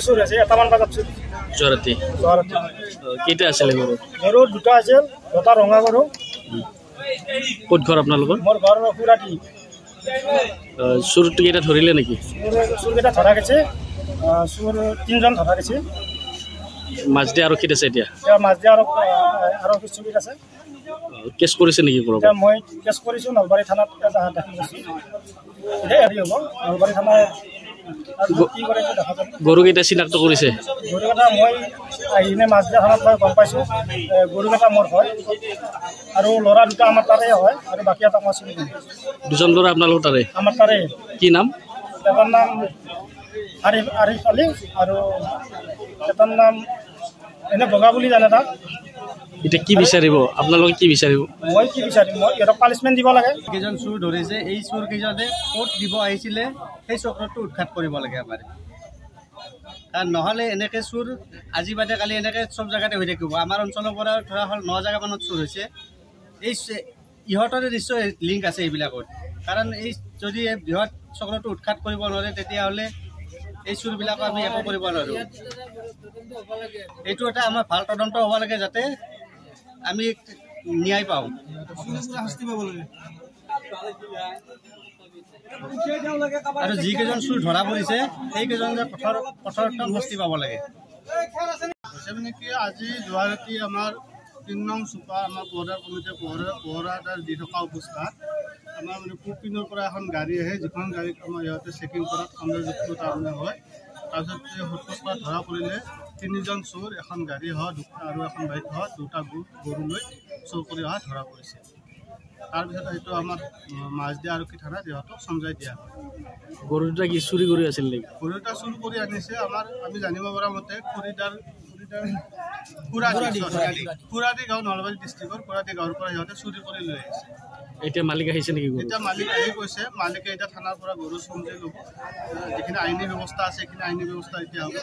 চুৰ আছে, এটামান বজাত চুৰ। যোৱাৰাতি কেইটা আছিলে গৰু? গৰু দুটা আছিল, দুটা ৰঙা গৰু। ক'ত ঘৰ আপোনালোকৰ? মোৰ ঘৰ সুৰাটি। চুৰটো কেইটা ধৰিলে নেকি? চুৰকেইটা ধৰা গৈছে, চুৰ 3জন ধৰা গৈছে। মাছ দিয়া আৰক্ষীত আছে এতিয়া? মাছ দিয়া আৰক্ষী চকীত আছে। কেছ কৰিছে নেকি? মই কেছ কৰিছোঁ নলবাৰী থানাত দাখিল কৰিছোঁ। এতিয়া হেৰি হ'ব, নলবাৰী থানাই কি কৰে দেখা যাব। গৰুকেইটা চিনাক্ত কৰিছে? গৰুকেইটা মই আহিনে মাছ দিয়া থানাত মই গম পাইছোঁ গৰুকেইটা মোৰ হয়, আৰু ল'ৰা দুটা আমাৰ তাৰে হয়, আৰু বাকী এটা মই চিনি পাওঁ। 2জন ল'ৰা আপোনালোকৰ তাৰে? আমাৰ তাৰে। কি নাম? এটাৰ নাম আৰিফ আলী, আৰু এটাৰ নাম এনে বগা বুলি জানে তাক। এতিয়া কি বিচাৰিব আপোনালোকে? কি বিচাৰিব? মই কি বিচাৰিম, মই ইহঁতক পানিছমেণ্ট দিব লাগে। কেইজন চুৰ ধৰিছে, এই চুৰ কেইজনে ক'ত দিব আহিছিলে সেই চক্ৰটো উৎখাত কৰিব লাগে আমাৰ। কাৰণ নহ'লে এনেকৈ চুৰ আজি বাদে কালি এনেকৈ চব জেগাতে হৈ থাকিব। আমাৰ অঞ্চলৰ পৰা ধৰা হ'ল 9 জেগামানত চুৰ হৈছে। এই ইহঁতৰে নিশ্চয় লিংক আছে এইবিলাকত। কাৰণ এই যদি বৃহৎ চক্ৰটো উৎখাত কৰিব নোৱাৰে তেতিয়াহ'লে এই চুৰবিলাকো আমি একো কৰিব নোৱাৰোঁ। এইটো এটা আমাৰ ভাল তদন্ত হ'ব লাগে যাতে আমি ন্যায় পাওঁ। আৰু যিকেইজন চুৰ ধৰা পৰিছে সেইকেইজন কঠোৰতম শাস্তি পাব লাগে। মানে কি আজি যোৱা ৰাতি আমাৰ 3 নং চুপা আমাৰ পহৰা কমিটিয়ে পহৰা দি থকা অৱস্থাত আমাৰ মানে পূব পৰা এখন গাড়ী আহে, যিখন গাড়ীত আমাৰ ইহঁতে চেকিং কৰাত সন্দেহযুক্ত তাৰমানে হয়। তাৰপিছত সোধপোছ কৰা ধৰা পৰিলে 3জন চোৰ, এখন গাড়ী হয় আৰু এখন বাইক হয়, 2টা গৰু লৈ চোৰ কৰি অহা ধৰা পৰিছে। তাৰপিছত এইটো আমাৰ মাছদিয়া আৰক্ষী থানাত ইহঁতক চমজাই দিয়া হয়। গৰু দুটা কি চুৰি কৰি আছিল নেকি? গৰু দুটা চুৰ কৰি আনিছে। আমি জানিব পৰা মতে খুৰাদি গাঁও, নলবাৰী ডিষ্ট্ৰিক্টৰ খুৰাদি গাঁৱৰ পৰা সিহঁতে চুৰি কৰি লৈ আহিছে। এতিয়া মালিক আহিছে নেকি? এতিয়া মালিক আহি কৈছে, মালিকে এতিয়া থানাৰ পৰা গৰু চমজাই ল'ব। যিখিনি আইনী ব্যৱস্থা আছে সেইখিনি আইনী ব্যৱস্থা এতিয়া হ'ব।